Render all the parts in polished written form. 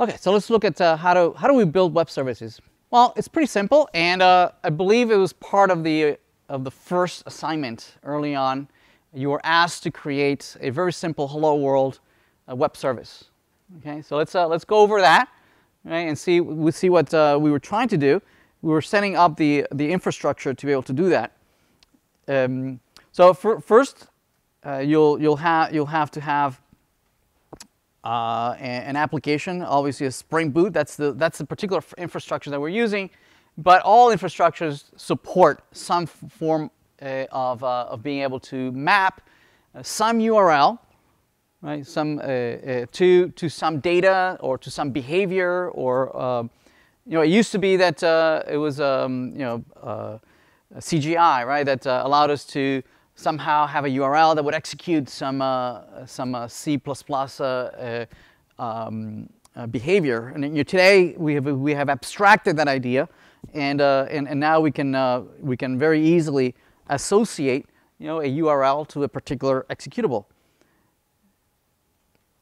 Okay, so let's look at how do we build web services. Well, it's pretty simple, and I believe it was part of the first assignment early on. You were asked to create a very simple hello world web service. Okay, so let's go over that, right, and see what we were trying to do. We were setting up the infrastructure to be able to do that. So first, you'll have to have an application, obviously a Spring Boot. That's the particular infrastructure that we're using. But all infrastructures support some form of being able to map some URL, right, to some data or to some behavior, or it used to be that it was CGI, right, that allowed us to somehow have a URL that would execute some C++ behavior. And today we have abstracted that idea, and now we can very easily associate a URL to a particular executable.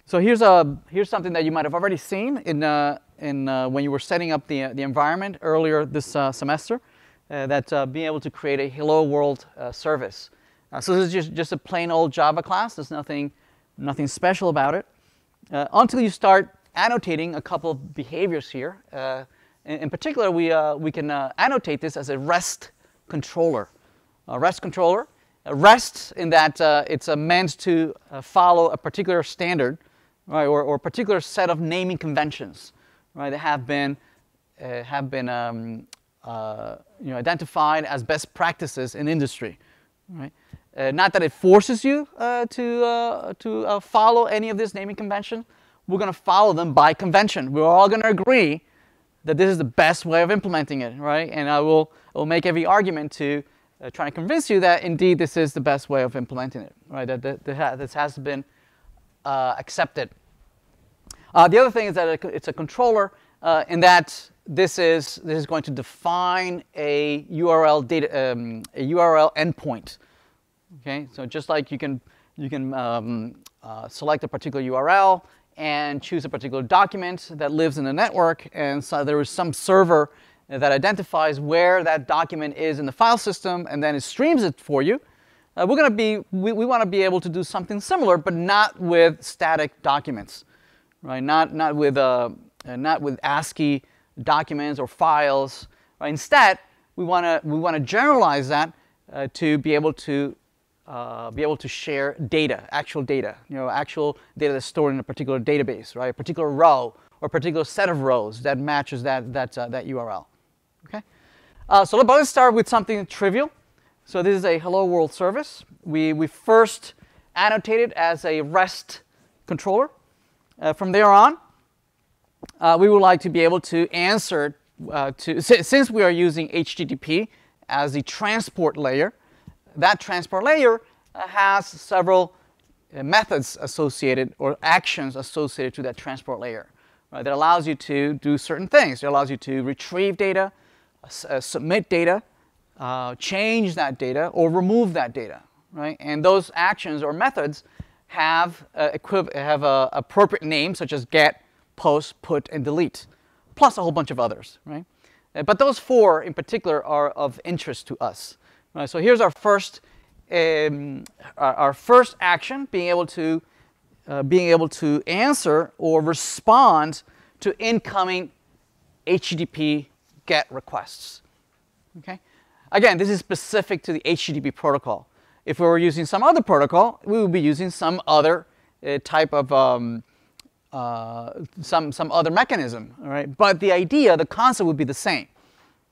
So here's something that you might have already seen in when you were setting up the environment earlier this semester. That being able to create a hello world service. So this is just a plain old Java class. There's nothing special about it until you start annotating a couple of behaviors here. In particular, we can annotate this as a REST controller. REST controller. REST in that it's meant to follow a particular standard, right, or a particular set of naming conventions, right, that have been identified as best practices in industry, right? Not that it forces you to follow any of this naming convention. We're going to follow them by convention. We're all going to agree that this is the best way of implementing it, right? And I will make every argument to try to convince you that indeed this is the best way of implementing it, right? That this has been accepted. The other thing is that it's a controller in that this is going to define a URL a URL endpoint. Okay, so just like you can select a particular URL and choose a particular document that lives in the network, and so there is some server that identifies where that document is in the file system, and then it streams it for you. We want to be able to do something similar, but not with static documents, right? Not with ASCII documents or files. Right? Instead, we want to generalize that to be able to share data, actual data, actual data that's stored in a particular database, right? A particular row or a particular set of rows that matches that URL. Okay. So let's start with something trivial. So this is a hello world service. We first annotate it as a REST controller. From there on, we would like to be able to answer since we are using HTTP as the transport layer. That transport layer has several methods associated or actions associated to that transport layer, right, that allows you to do certain things. It allows you to retrieve data, submit data, change that data, or remove that data, right? And those actions or methods have appropriate names such as get, post, put, and delete, plus a whole bunch of others, right? But those four in particular are of interest to us. Right, so here's our first action, being able to answer or respond to incoming HTTP GET requests. Okay, again, this is specific to the HTTP protocol. If we were using some other protocol, we would be using some other type of some other mechanism. All right, but the idea, the concept would be the same.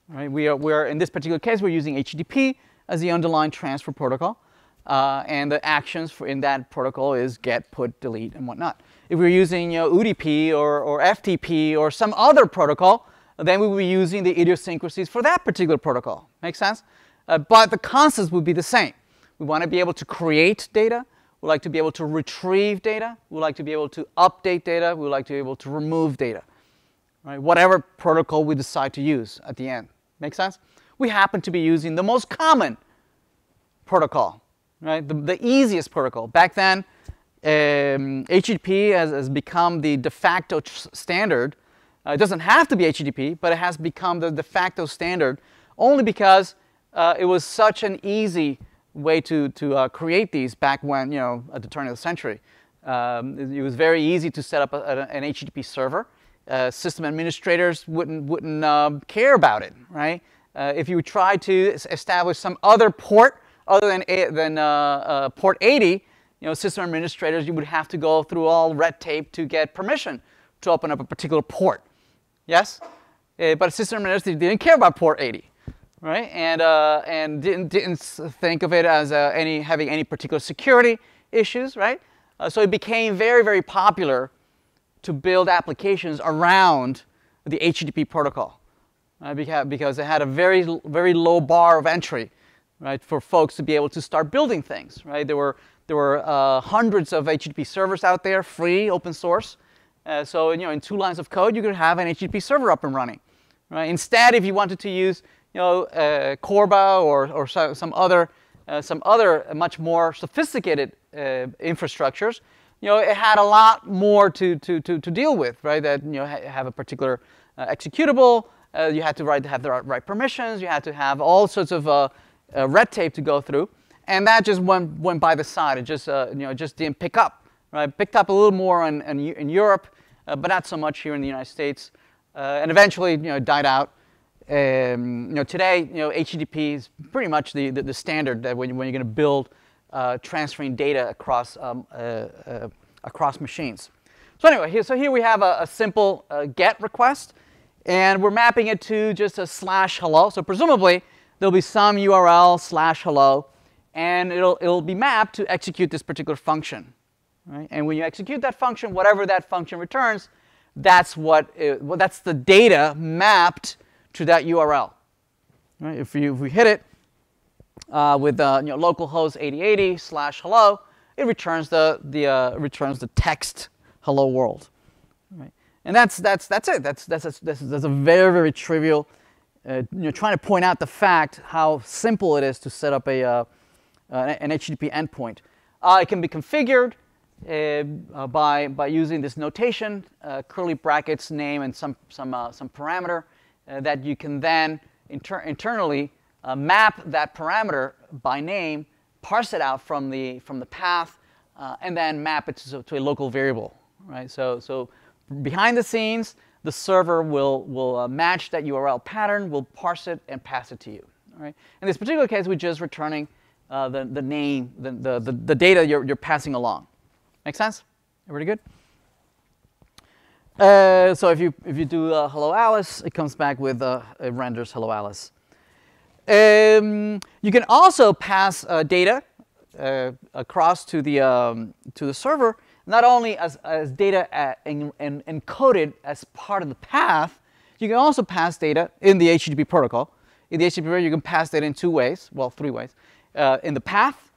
Right, we are in this particular case we're using HTTP as the underlying transfer protocol, and the actions in that protocol is get, put, delete, and whatnot. If we're using UDP or FTP or some other protocol, then we will be using the idiosyncrasies for that particular protocol. Make sense? But the concepts would be the same. We want to be able to create data. We like to be able to retrieve data. We like to be able to update data. We like to be able to remove data. Right? Whatever protocol we decide to use at the end. Make sense? We happen to be using the most common protocol, right? The easiest protocol. Back then, HTTP has become the de facto standard. It doesn't have to be HTTP, but it has become the de facto standard only because it was such an easy way to create these back when, at the turn of the century. It was very easy to set up an HTTP server. System administrators wouldn't care about it, right? If you try to establish some other port other than port 80, system administrators, you would have to go through all red tape to get permission to open up a particular port. Yes? But system administrators didn't care about port 80, right? And didn't think of it as having any particular security issues, right? So it became very, very popular to build applications around the HTTP protocol, right? Because it had a very, very low bar of entry, right, for folks to be able to start building things, right? There were hundreds of HTTP servers out there, free, open source. So in 2 lines of code, you could have an HTTP server up and running, right? Instead, if you wanted to use Corba or some other much more sophisticated infrastructures, it had a lot more to deal with, right? That have a particular executable. You had to have the right permissions. You had to have all sorts of red tape to go through, and that just went by the side. It just just didn't pick up. Right? Picked up a little more in Europe, but not so much here in the United States, and eventually died out. Today HTTP is pretty much the standard that when you're going to build transferring data across machines. So anyway, here we have a simple GET request, and we're mapping it to just a /hello. So presumably there'll be some URL /hello, and it'll be mapped to execute this particular function. Right? And when you execute that function, whatever that function returns, that's the data mapped to that URL. Right? If we hit it with localhost 8080 /hello, it returns the text hello world. Right? And that's it. That's a very, very trivial. Trying to point out the fact how simple it is to set up an HTTP endpoint. It can be configured by using this notation, curly brackets name and some parameter that you can then internally map that parameter by name, parse it out from the path, and then map it to a local variable. Right? So behind the scenes, the server will match that URL pattern, will parse it and pass it to you. Right? In this particular case, we're just returning the name, the data you're passing along. Make sense? Everybody good? So if you do hello Alice, it comes back with it renders hello Alice. You can also pass data across to the server, not only as data encoded as part of the path. You can also pass data in the HTTP protocol. In the HTTP protocol, you can pass data in 2 ways, well, 3 ways. In the path,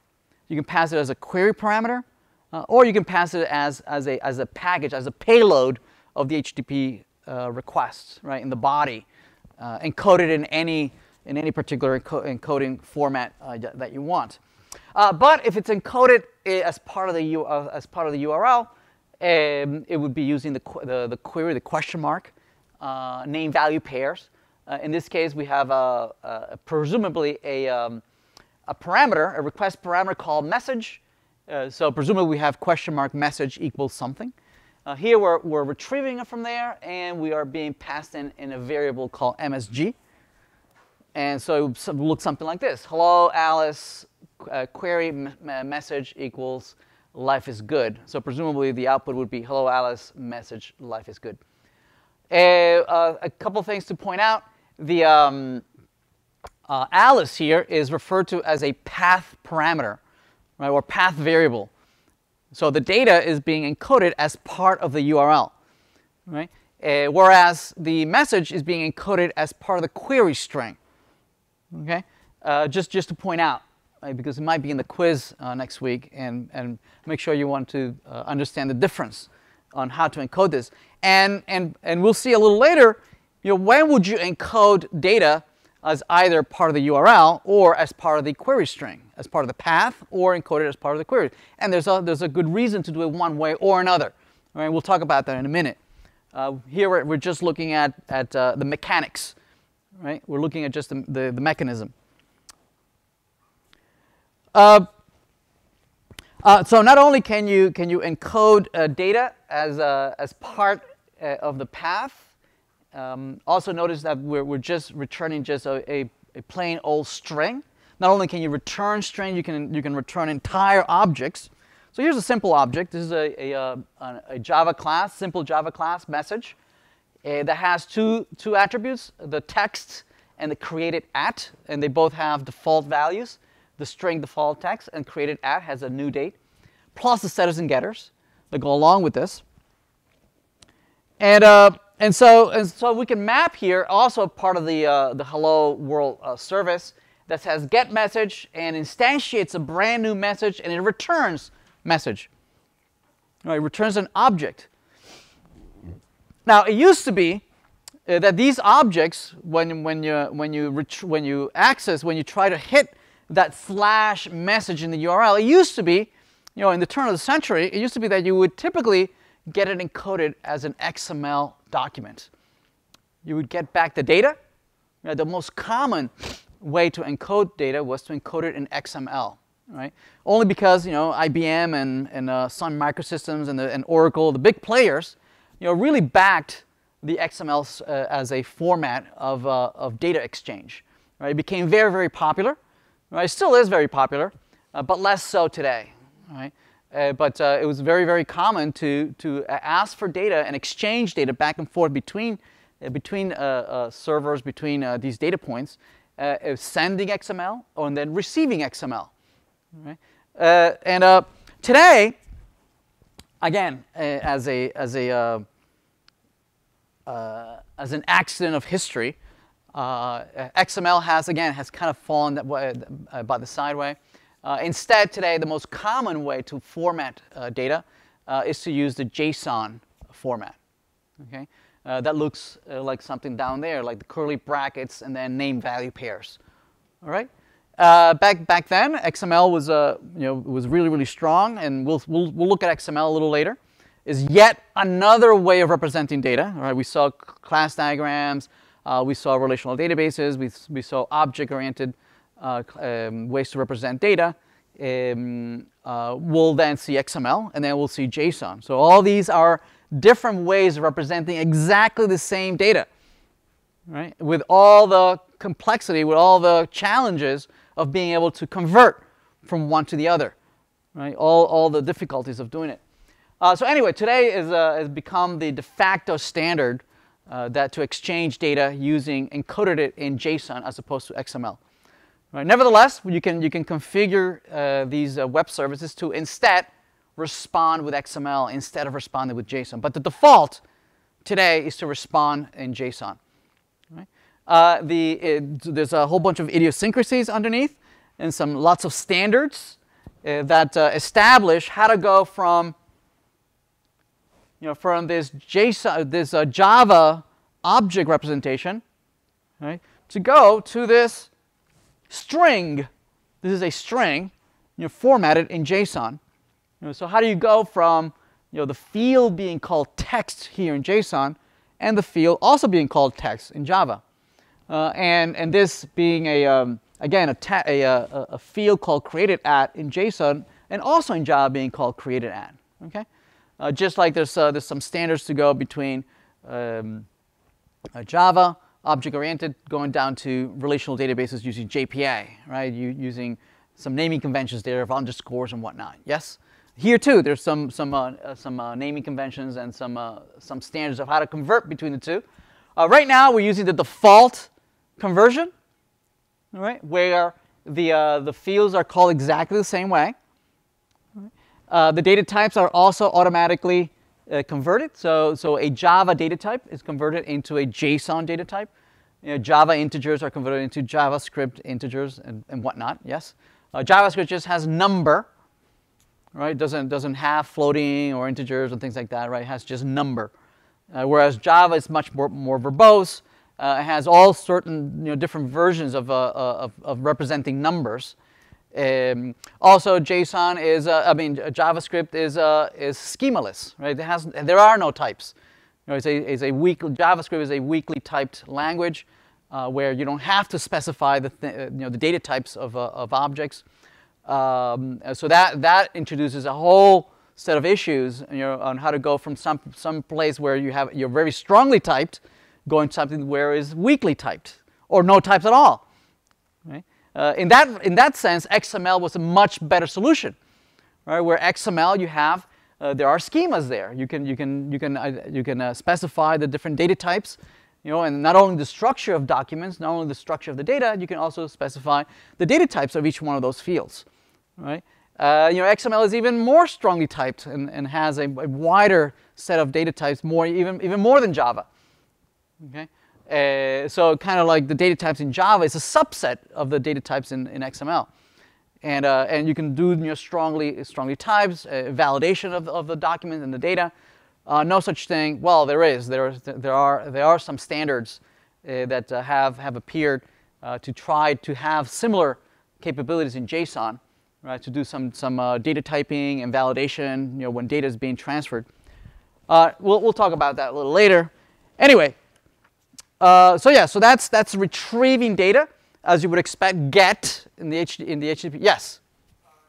you can pass it as a query parameter. Or you can pass it as a package, as a payload of the HTTP requests, right, in the body, encoded in any particular encoding format that you want. But if it's encoded as part of the URL, it would be using the query, the question mark, name value pairs. In this case, we have presumably a parameter, a request parameter called message. So presumably we have question mark message equals something. Here we're retrieving it from there, and we are being passed in a variable called MSG. And so it looks something like this. Hello Alice, query message equals life is good. So presumably the output would be hello Alice, message life is good. A couple things to point out. The Alice here is referred to as a path parameter. Right, or path variable. So the data is being encoded as part of the URL. Right? Whereas the message is being encoded as part of the query string. Okay? Just to point out, right, because it might be in the quiz next week, and make sure you want to understand the difference on how to encode this. And we'll see a little later, when would you encode data as either part of the URL or as part of the query string, as part of the path, or encoded as part of the query. And there's a good reason to do it one way or another. All right, we'll talk about that in a minute. Here we're just looking at the mechanics. Right? We're looking at just the mechanism. So not only can you encode data as part of the path. Also notice that we're just returning just a plain old string. Not only can you return string, you can return entire objects. So here's a simple object. This is a Java class, simple Java class message that has two attributes: the text and the createdAt, and they both have default values. The string default text and createdAt has a new date, plus the setters and getters that go along with this. And so we can map here also part of the hello world service that says getMessage and instantiates a brand new message, and it returns message. Right, it returns an object. Now it used to be that these objects, when you try to hit that slash message in the URL, it used to be, in the turn of the century, it used to be that you would typically get it encoded as an XML document. You would get back the data. The most common way to encode data was to encode it in XML, right? Only because IBM and Sun Microsystems and Oracle, the big players, really backed the XML as a format of data exchange. Right? It became very, very popular. Right? It still is very popular, but less so today. Right? But it was very, very common to ask for data and exchange data back and forth between servers, between these data points, sending XML and then receiving XML. Right? And today, again, as an accident of history, XML has kind of fallen that way, by the sideway. Instead, today, the most common way to format data is to use the JSON format. Okay? That looks like something down there, like the curly brackets and then name-value pairs. All right? Back then, XML was really, really strong, and we'll look at XML a little later. Is yet another way of representing data. All right? We saw class diagrams, we saw relational databases, we saw object-oriented ways to represent data. We'll then see XML, and then we'll see JSON. So all these are different ways of representing exactly the same data, right? With all the complexity, with all the challenges of being able to convert from one to the other, right? All the difficulties of doing it. So anyway, today has become the de facto standard that to exchange data using encoded it in JSON as opposed to XML. Right. Nevertheless, you can configure these web services to instead respond with XML instead of responding with JSON. But the default today is to respond in JSON. Right? There's a whole bunch of idiosyncrasies underneath and lots of standards that establish how to go from from this Java object representation, right, to go to this string. This is a string, formatted in JSON. So how do you go from the field being called text here in JSON and the field also being called text in Java, and this being again a field called createdAt in JSON and also in Java being called createdAt. Okay, just like there's some standards to go between Java object-oriented going down to relational databases using JPA, right? Using some naming conventions there of underscores and whatnot. Yes, here too there's some naming conventions and some standards of how to convert between the two. Right now we're using the default conversion, right, where the fields are called exactly the same way. The data types are also automatically converted. So a Java data type is converted into a JSON data type. Java integers are converted into JavaScript integers and whatnot. Yes, JavaScript just has number, right? Doesn't have floating or integers and things like that, right? It has just number. Whereas Java is much more verbose. has all certain different versions of representing numbers. Also, JSON is JavaScript is schemaless, right? There are no types. JavaScript is a weakly typed language where you don't have to specify the data types of objects. So that introduces a whole set of issues on how to go from some place where you're very strongly typed, going to something where it's weakly typed or no types at all. Right? In that sense, XML was a much better solution, right? Where XML there are schemas there. You can specify the different data types, and not only the structure of documents, not only the structure of the data, you can also specify the data types of each one of those fields, right? XML is even more strongly typed and has a wider set of data types, even more than Java. Okay. So kind of like the data types in Java is a subset of the data types in XML, and you can do strongly types validation of the document and the data. No such thing. Well, there are some standards that have appeared to try to have similar capabilities in JSON, right? To do some data typing and validation, when data is being transferred. We'll talk about that a little later. Anyway. So that's retrieving data, as you would expect. Get in the HTTP. Yes.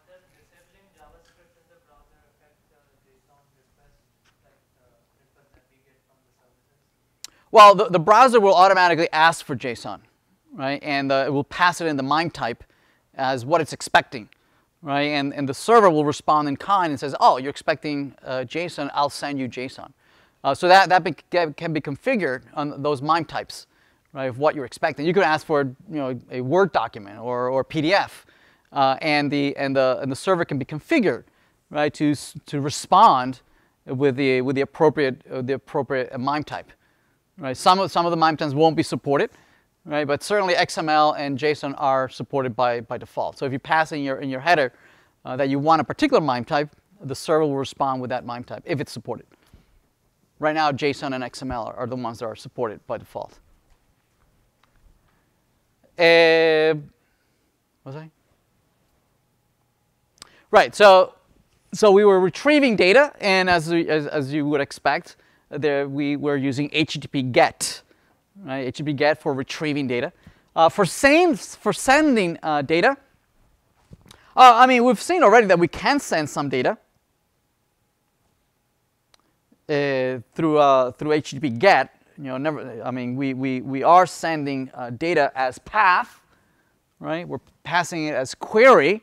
Does disabling JavaScript in the browser affect the JSON request, like the request that we get from the services? Well, the browser will automatically ask for JSON, right? And it will pass it in the MIME type as what it's expecting, right? And the server will respond in kind and says, oh, you're expecting JSON. I'll send you JSON. So that can be configured on those MIME types, right, of what you're expecting. You could ask for a Word document or PDF, and the server can be configured, right, to respond with the appropriate MIME type, right. Some of the MIME types won't be supported, right, but certainly XML and JSON are supported by default. So if you pass in your header that you want a particular MIME type, the server will respond with that MIME type if it's supported. Right now, JSON and XML are the ones that are supported by default. What was I? Right. So we were retrieving data, and as you would expect, we were using HTTP GET, right? HTTP GET for retrieving data. For sending data, we've seen already that we can send some data. Through HTTP GET, we are sending data as path, right? We're passing it as query,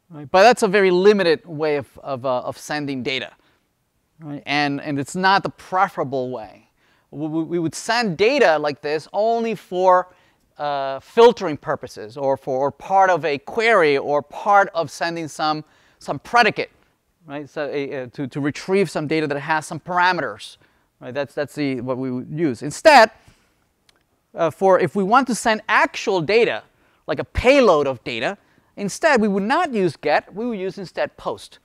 right? But that's a very limited way of sending data, right? And it's not the preferable way. We would send data like this only for filtering purposes, or for part of a query, or part of sending some predicate. Right, so to retrieve some data that has some parameters, right? That's what we would use. Instead, if we want to send actual data, like a payload of data, instead we would not use get. We would use instead post.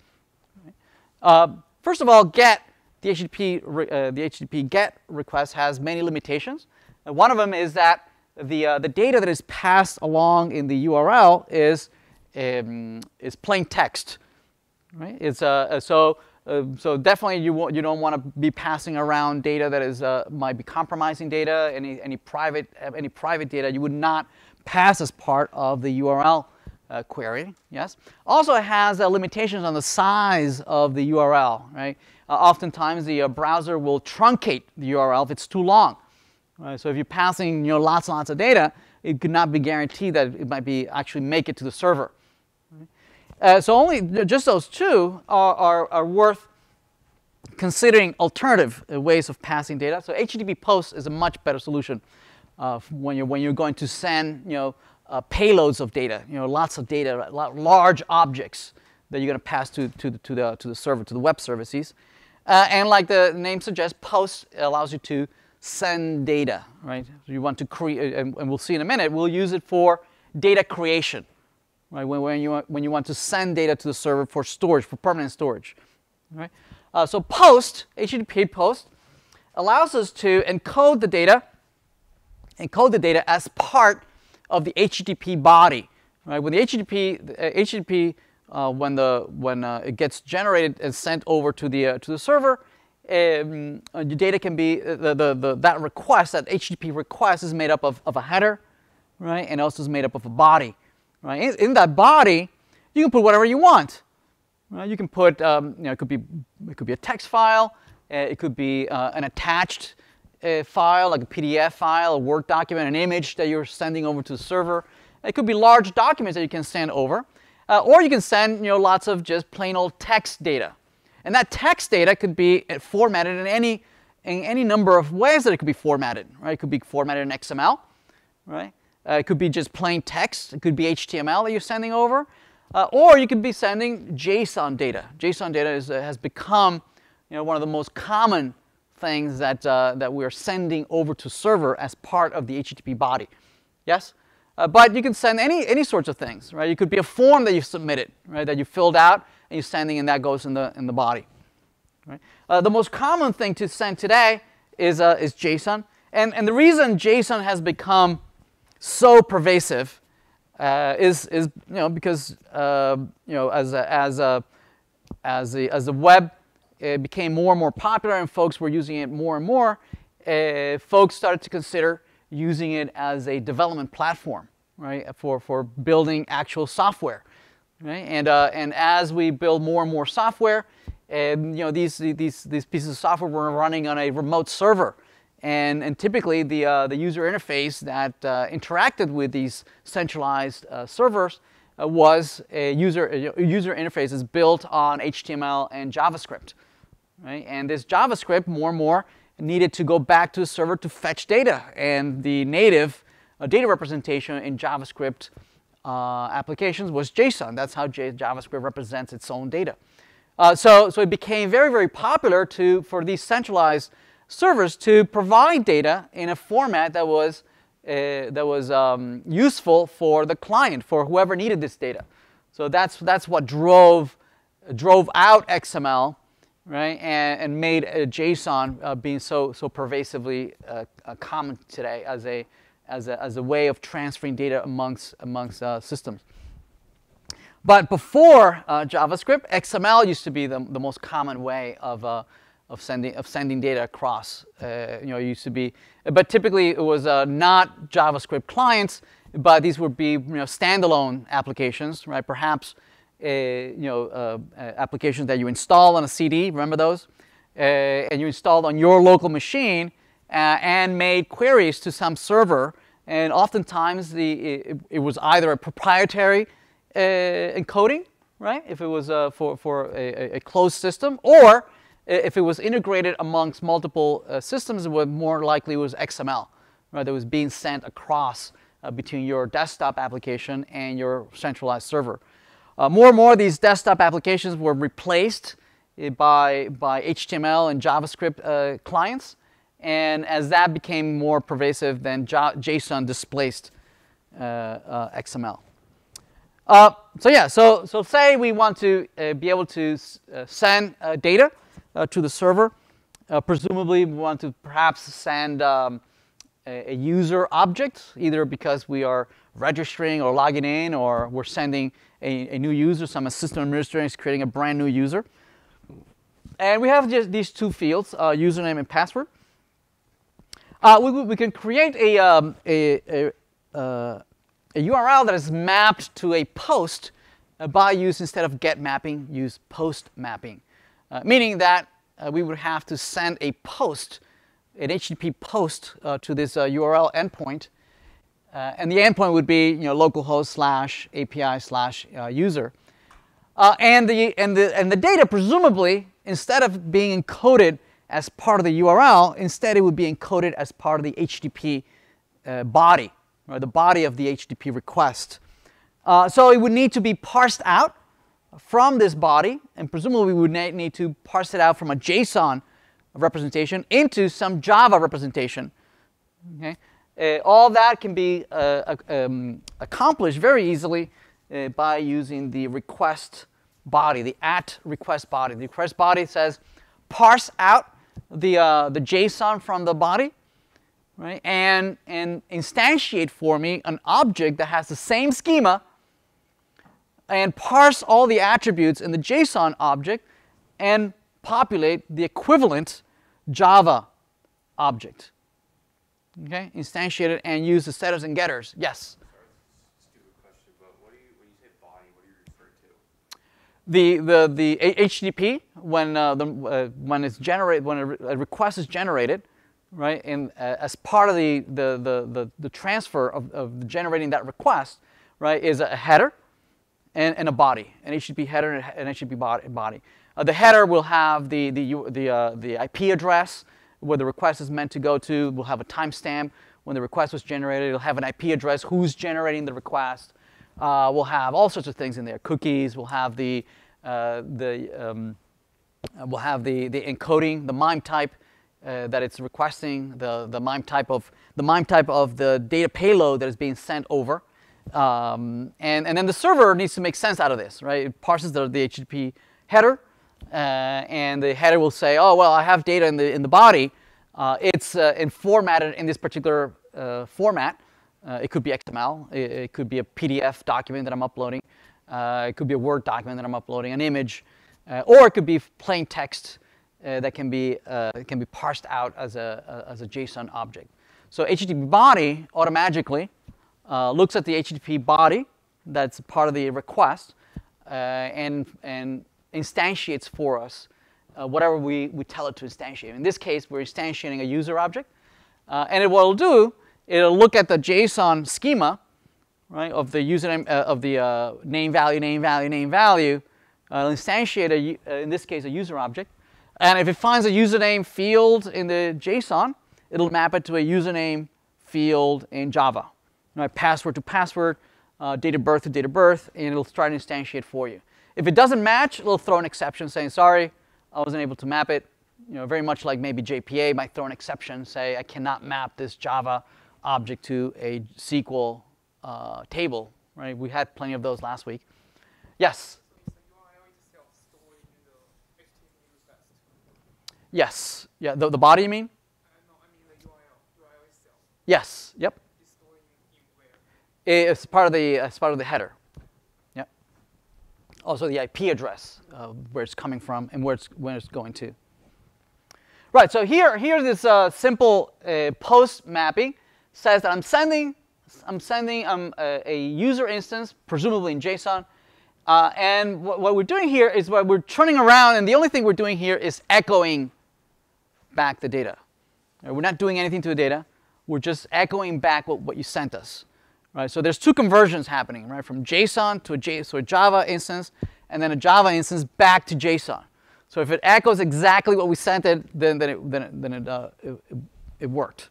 Right? First of all, get the HTTP GET request has many limitations. One of them is that the data that is passed along in the URL is plain text. Right? It's so definitely you don't want to be passing around data that is might be compromising data. Any private data you would not pass as part of the URL query. Yes. Also, it has limitations on the size of the URL. Right. Oftentimes the browser will truncate the URL if it's too long. Right? So if you're passing lots and lots of data, it could not be guaranteed that it might be actually make it to the server. So only just those two are worth considering alternative ways of passing data. So HTTP post is a much better solution when you're going to send payloads of data, lots of data, large objects that you're going to pass to the server, to the web services. And like the name suggests, post allows you to send data, right? So you want to create, and we'll see in a minute, we'll use it for data creation. Right, when you want to send data to the server for storage, for permanent storage, right? So post, HTTP post, allows us to encode the data encode the data as part of the HTTP body. Right? When the HTTP when it gets generated and sent over to the server, the data can be that request, that HTTP request, is made up of a header, right, and also is made up of a body. Right? In that body, you can put whatever you want. Right? You can put, it could be a text file, it could be an attached file, like a PDF file, a Word document, an image that you're sending over to the server. It could be large documents that you can send over, or you can send lots of just plain old text data. And that text data could be formatted in any number of ways that it could be formatted. Right? It could be formatted in XML. Right? It could be just plain text. It could be HTML that you're sending over. Or you could be sending JSON data. JSON data has become one of the most common things that we're sending over to server as part of the HTTP body. Yes? But you can send any sorts of things. Right? It could be a form that you submitted, right, that you filled out, and you're sending, and that goes in the body. Right? The most common thing to send today is JSON. And the reason JSON has become so pervasive is because as the web became more and more popular and folks were using it more and more, folks started to consider using it as a development platform, right, for building actual software, right? And as we build more and more software, these pieces of software were running on a remote server. And typically, the user interface that interacted with these centralized servers was a user interface is built on HTML and JavaScript. Right? And this JavaScript, more and more, needed to go back to the server to fetch data. And the native data representation in JavaScript applications was JSON. That's how JavaScript represents its own data. So it became very, very popular for these centralized servers to provide data in a format that was useful for the client, for whoever needed this data. So that's what drove out XML, right, and made JSON being so pervasively common today as a way of transferring data amongst systems. But before JavaScript, XML used to be the most common way of sending data across. It used to be, but typically it was not JavaScript clients, but these would be standalone applications, right? Perhaps applications that you install on a CD. Remember those? And you installed on your local machine and made queries to some server. And oftentimes it was either a proprietary encoding, right? If it was for a closed system, or if it was integrated amongst multiple systems, it would more likely was XML, right? That was being sent across between your desktop application and your centralized server. More and more, these desktop applications were replaced by HTML and JavaScript clients, and as that became more pervasive, then JSON displaced XML. So say we want to be able to send data to the server. Presumably, we want to perhaps send a user object, either because we are registering or logging in, or we're sending a new user. Some system administrator is creating a brand new user. And we have just these two fields, username and password. We can create a URL that is mapped to a post by use, instead of get mapping, use post mapping. Meaning that we would have to send a post, an HTTP post to this URL endpoint. And the endpoint would be localhost/API/user. And the data, presumably, instead of being encoded as part of the URL, instead it would be encoded as part of the HTTP body, or the body of the HTTP request. So it would need to be parsed out from this body, and presumably we would need to parse it out from a JSON representation into some Java representation. Okay? All that can be accomplished very easily by using the request body, the @request body. The request body says parse out the JSON from the body, right? And instantiate for me an object that has the same schema and parse all the attributes in the JSON object and populate the equivalent Java object. Okay, instantiate it and use the setters and getters. Yes? Sorry, stupid question, but when you say body, what are you referring to? The HTTP, when it's generated, when a request is generated, right, and as part of the transfer of generating that request, right, is a header and a body, an HTTP header and an HTTP body. The header will have the IP address where the request is meant to go to. We'll have a timestamp when the request was generated. It'll have an IP address, who's generating the request. We'll have all sorts of things in there. Cookies. We'll have the encoding, the MIME type that it's requesting, the MIME type of the data payload that is being sent over, and then the server needs to make sense out of this, right? It parses the HTTP header. And the header will say, oh, well, I have data in the body. It's formatted in this particular format. It could be XML. It could be a PDF document that I'm uploading. It could be a Word document that I'm uploading, an image. Or it could be plain text that can be parsed out as a JSON object. So HTTP body automatically looks at the HTTP body that's part of the request and instantiates for us whatever we tell it to instantiate. In this case, we're instantiating a user object. And what it'll do, it'll look at the JSON schema, right, of the username, of the name value, name value, name value. It'll instantiate, in this case, a user object. And if it finds a username field in the JSON, it'll map it to a username field in Java. Right, password to password, date of birth to date of birth, and it'll start to instantiate for you. If it doesn't match, it'll throw an exception saying, sorry, I wasn't able to map it. You know, very much like maybe JPA might throw an exception, say, I cannot map this Java object to a SQL table. Right? We had plenty of those last week. Yes? Yes. Yeah. The body, you mean? No, I mean the URL itself. Yes. Yep. It's stored in where? It's part of the header. Yep. Also the IP address, where it's coming from and when it's going to. Right. So here's this simple post mapping. Says that I'm sending a user instance, presumably in JSON. And what we're doing here is we're turning around, and the only thing we're doing here is echoing back the data. We're not doing anything to the data. We're just echoing back what you sent us. Right? So there's two conversions happening, right? From JSON to a Java instance, and then a Java instance back to JSON. So if it echoes exactly what we sent it, then it worked.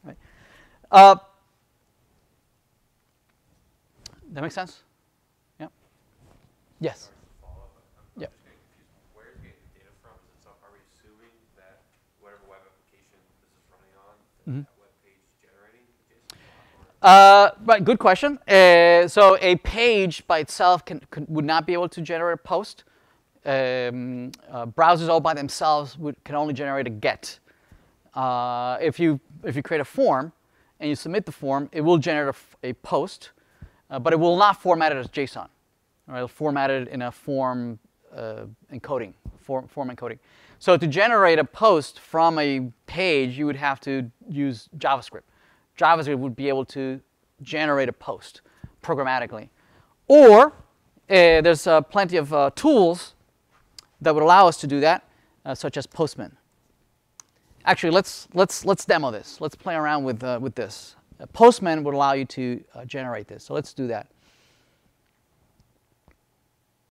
Right? That make sense? Yeah. Yes. Yeah. Where is getting the data from? Is it are we assuming that whatever web application this is running on, that web page is generating JSON? Right. Good question. So a page by itself would not be able to generate a post. Browsers all by themselves can only generate a GET. If you create a form and you submit the form, it will generate a post, but it will not format it as JSON. Right? It'll format it in a form encoding, form encoding. So to generate a post from a page, you would have to use JavaScript. JavaScript would be able to generate a post programmatically. Or there's plenty of tools that would allow us to do that, such as Postman. Actually, let's demo this. Let's play around with this. Postman would allow you to generate this. So let's do that.